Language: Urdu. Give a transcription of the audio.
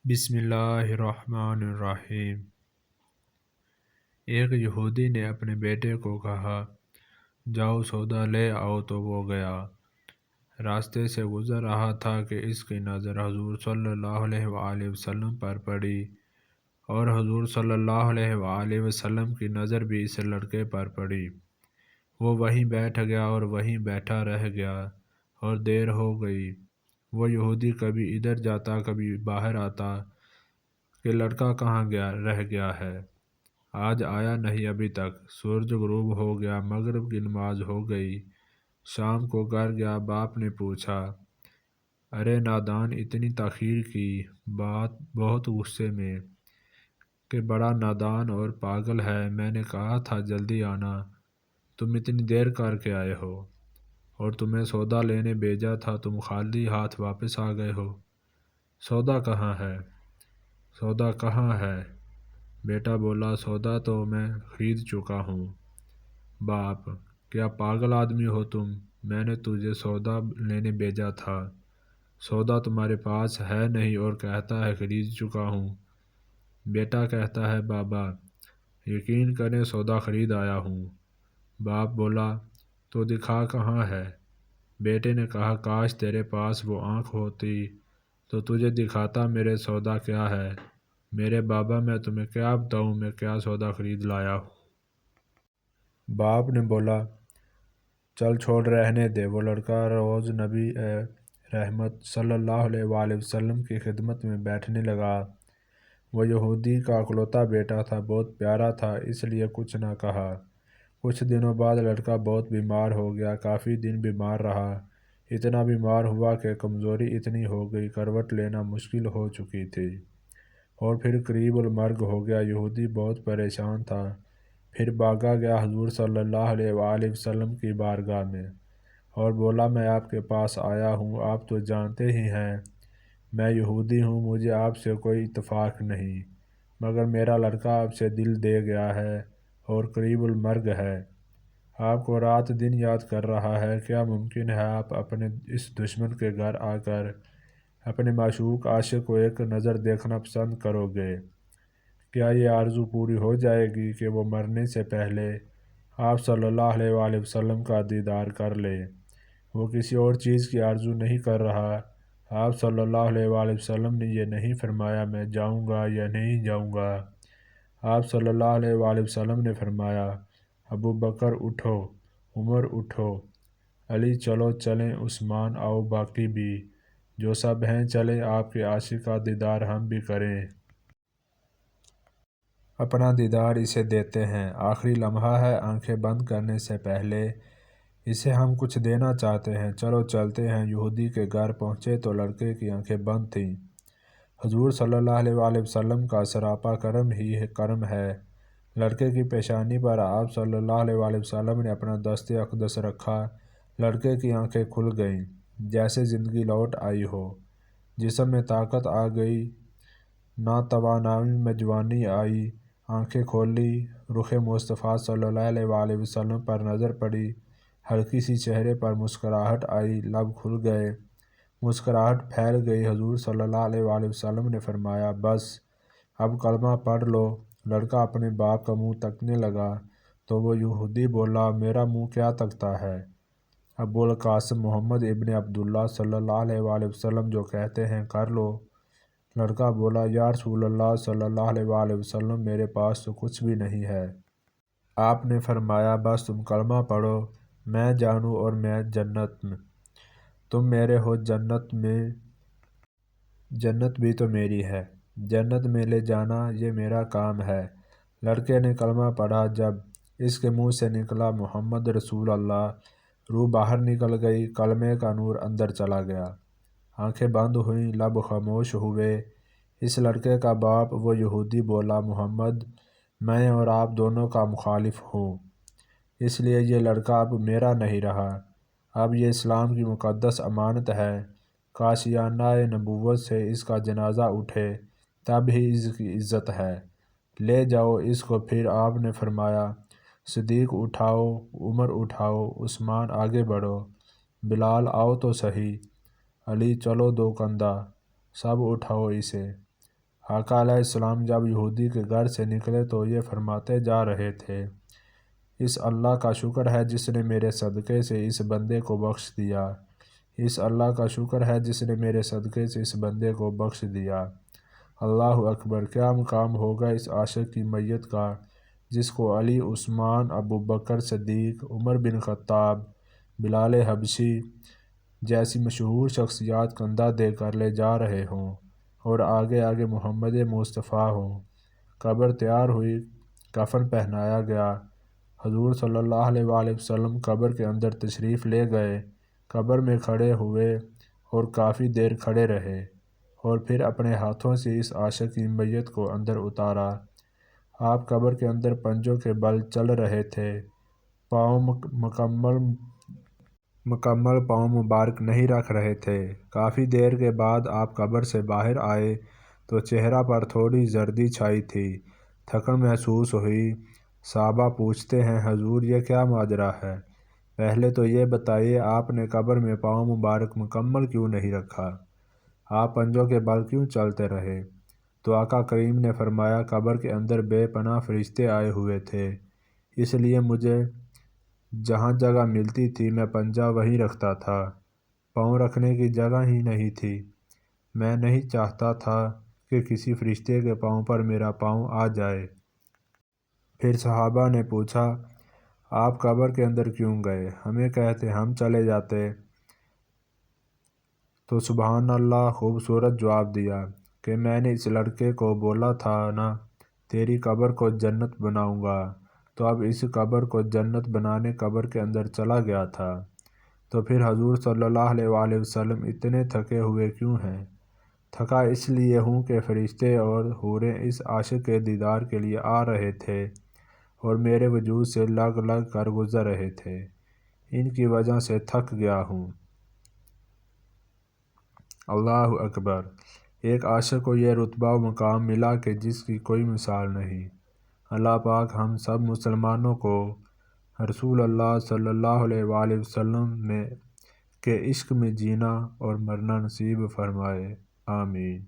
بسم اللہ الرحمن الرحیم۔ ایک یہودی نے اپنے بیٹے کو کہا، جاؤ سودا لے آؤ، تو وہ گیا۔ راستے سے گزر رہا تھا کہ اس کی نظر حضور صلی اللہ علیہ وآلہ وسلم پر پڑی، اور حضور صلی اللہ علیہ وآلہ وسلم کی نظر بھی اس لڑکے پر پڑی۔ وہ وہیں بیٹھ گیا اور وہیں بیٹھا رہ گیا، اور دیر ہو گئی۔ وہ یہودی کبھی ادھر جاتا کبھی باہر آتا کہ لڑکا کہاں رہ گیا ہے، آج آیا نہیں ابھی تک۔ سورج غروب ہو گیا، مغرب کی نماز ہو گئی۔ شام کو گھر گیا، باپ نے پوچھا، ارے نادان، اتنی تاخیر کی؟ بات بہت غصے میں کہ بڑا نادان اور پاگل ہے، میں نے کہا تھا جلدی آنا، تم اتنی دیر کر کے آئے ہو، اور تمہیں سودا لینے بھیجا تھا، تم خالی ہاتھ واپس آ گئے ہو۔ سودا کہاں ہے؟ سودا کہاں ہے؟ بیٹا بولا، سودا تو میں خرید چکا ہوں۔ باپ، کیا پاگل آدمی ہو تم؟ میں نے تجھے سودا لینے بھیجا تھا، سودا تمہارے پاس ہے نہیں اور کہتا ہے خرید چکا ہوں۔ بیٹا کہتا ہے، بابا یقین کریں سودا خرید آیا ہوں۔ باپ بولا، تو دکھا کہاں ہے؟ بیٹے نے کہا، کاش تیرے پاس وہ آنکھ ہوتی تو تجھے دکھاتا میرے سودا کیا ہے۔ میرے بابا، میں تمہیں کیا بتاؤں میں کیا سودا خرید لایا ہوں۔ باپ نے بولا، چل چھوڑ، رہنے دے۔ وہ لڑکا روز نبی رحمت صلی اللہ علیہ وآلہ وسلم کی خدمت میں بیٹھنے لگا۔ وہ یہودی کا اکلوتا بیٹا تھا، بہت پیارا تھا، اس لیے کچھ نہ کہا۔ کچھ دنوں بعد لڑکا بہت بیمار ہو گیا، کافی دن بیمار رہا، اتنا بیمار ہوا کہ کمزوری اتنی ہو گئی، کروٹ لینا مشکل ہو چکی تھی، اور پھر قریب المرگ ہو گیا۔ یہودی بہت پریشان تھا، پھر بھاگا گیا حضور صلی اللہ علیہ وآلہ وسلم کی بارگاہ میں، اور بولا، میں آپ کے پاس آیا ہوں، آپ تو جانتے ہی ہیں میں یہودی ہوں، مجھے آپ سے کوئی اتفاق نہیں، مگر میرا لڑکا آپ سے دل دے گیا ہے اور قریب المرگ ہے، آپ کو رات دن یاد کر رہا ہے۔ کیا ممکن ہے آپ اپنے اس دشمن کے گھر آ کر اپنے معشوق عاشق کو ایک نظر دیکھنا پسند کرو گے؟ کیا یہ آرزو پوری ہو جائے گی کہ وہ مرنے سے پہلے آپ صلی اللہ علیہ وآلہ وسلم کا دیدار کر لے؟ وہ کسی اور چیز کی آرزو نہیں کر رہا۔ آپ صلی اللہ علیہ وآلہ وسلم نے یہ نہیں فرمایا میں جاؤں گا یا نہیں جاؤں گا۔ آپ صلی اللہ علیہ وآلہ وسلم نے فرمایا، ابو بکر اٹھو، عمر اٹھو، علی چلو، چلیں، عثمان آؤ، باقی بھی جو سب ہیں چلیں، آپ کے عاشق کا دیدار ہم بھی کریں۔ اپنا دیدار اسے دیتے ہیں، آخری لمحہ ہے، آنکھیں بند کرنے سے پہلے اسے ہم کچھ دینا چاہتے ہیں، چلو چلتے ہیں۔ یہودی کے گھر پہنچے تو لڑکے کی آنکھیں بند تھیں۔ حضور صلی اللہ علیہ وآلہ وسلم کا سراپا کرم ہی کرم ہے۔ لڑکے کی پیشانی پر آپ صلی اللہ علیہ وآلہ وسلم نے اپنا دست اقدس رکھا، لڑکے کی آنکھیں کھل گئیں، جیسے زندگی لوٹ آئی ہو، جسم میں طاقت آ گئی، ناتوانائی میں جوانی آئی، آنکھیں کھولی، رخ مصطفیٰ صلی اللہ علیہ وآلہ وسلم پر نظر پڑی، ہلکی سی چہرے پر مسکراہٹ آئی، لب کھل گئے، مسکراہٹ پھیل گئی۔ حضور صلی اللہ علیہ وآلہ وسلم نے فرمایا، بس اب کلمہ پڑھ لو۔ لڑکا اپنے باپ کا منہ تکنے لگا تو وہ یہودی بولا، میرا منہ کیا تکتا ہے؟ ابو القاسم محمد ابن عبداللہ صلی اللہ علیہ وآلہ وسلم جو کہتے ہیں کر لو۔ لڑکا بولا، یا رسول اللہ صلی اللہ علیہ وآلہ وسلم، میرے پاس تو کچھ بھی نہیں ہے۔ آپ نے فرمایا، بس تم کلمہ پڑھو، میں جانوں اور میں جنت میں، تم میرے ہو جنت میں، جنت بھی تو میری ہے، جنت میں لے جانا یہ میرا کام ہے۔ لڑکے نے کلمہ پڑھا، جب اس کے منہ سے نکلا محمد رسول اللہ، روح باہر نکل گئی، کلمے کا نور اندر چلا گیا، آنکھیں بند ہوئیں، لب خاموش ہوئے۔ اس لڑکے کا باپ وہ یہودی بولا، محمد، میں اور آپ دونوں کا مخالف ہوں، اس لیے یہ لڑکا اب میرا نہیں رہا، اب یہ اسلام کی مقدس امانت ہے، کاشیانہ نبوت سے اس کا جنازہ اٹھے تب ہی اس کی عزت ہے، لے جاؤ اس کو۔ پھر آپ نے فرمایا، صدیق اٹھاؤ، عمر اٹھاؤ، عثمان آگے بڑھو، بلال آؤ تو سہی، علی چلو دو کندھا، سب اٹھاؤ اسے۔ آقا علیہ السلام جب یہودی کے گھر سے نکلے تو یہ فرماتے جا رہے تھے، اس اللہ کا شکر ہے جس نے میرے صدقے سے اس بندے کو بخش دیا، اس اللہ کا شکر ہے جس نے میرے صدقے سے اس بندے کو بخش دیا۔ اللہ اکبر! کیا مقام ہوگا اس عاشق کی میت کا جس کو علی، عثمان، ابوبکر صدیق، عمر بن خطاب، بلال حبشی جیسی مشہور شخصیات کندھا دے کر لے جا رہے ہوں اور آگے آگے محمد مصطفیٰ ہوں۔ قبر تیار ہوئی، کفن پہنایا گیا، حضور صلی اللہ علیہ وآلہ وسلم قبر کے اندر تشریف لے گئے، قبر میں کھڑے ہوئے اور کافی دیر کھڑے رہے اور پھر اپنے ہاتھوں سے اس عاشق کی میت کو اندر اتارا۔ آپ قبر کے اندر پنجوں کے بل چل رہے تھے، پاؤں مکمل پاؤں مبارک نہیں رکھ رہے تھے۔ کافی دیر کے بعد آپ قبر سے باہر آئے تو چہرہ پر تھوڑی زردی چھائی تھی، تھکن محسوس ہوئی۔ صحابہ پوچھتے ہیں، حضور یہ کیا ماجرا ہے؟ پہلے تو یہ بتائیے آپ نے قبر میں پاؤں مبارک مکمل کیوں نہیں رکھا؟ آپ پنجوں کے بل کیوں چلتے رہے؟ تو آقا کریم نے فرمایا، قبر کے اندر بے پناہ فرشتے آئے ہوئے تھے، اس لیے مجھے جہاں جگہ ملتی تھی میں پنجہ وہیں رکھتا تھا، پاؤں رکھنے کی جگہ ہی نہیں تھی۔ میں نہیں چاہتا تھا کہ کسی فرشتے کے پاؤں پر میرا پاؤں آ جائے۔ پھر صحابہ نے پوچھا، آپ قبر کے اندر کیوں گئے؟ ہمیں کہتے ہم چلے جاتے۔ تو سبحان اللہ خوبصورت جواب دیا کہ میں نے اس لڑکے کو بولا تھا نا، تیری قبر کو جنت بناؤں گا، تو اب اس قبر کو جنت بنانے قبر کے اندر چلا گیا تھا۔ تو پھر حضور صلی اللہ علیہ وآلہ وسلم اتنے تھکے ہوئے کیوں ہیں؟ تھکا اس لیے ہوں کہ فرشتے اور حوریں اس عاشق کے دیدار کے لیے آ رہے تھے اور میرے وجود سے لگ لگ کر گزر رہے تھے، ان کی وجہ سے تھک گیا ہوں۔ اللہ اکبر! ایک عاشق کو یہ رتبہ و مقام ملا کہ جس کی کوئی مثال نہیں۔ اللہ پاک ہم سب مسلمانوں کو رسول اللہ صلی اللہ علیہ وآلہ وسلم کے عشق میں جینا اور مرنا نصیب فرمائے، آمین۔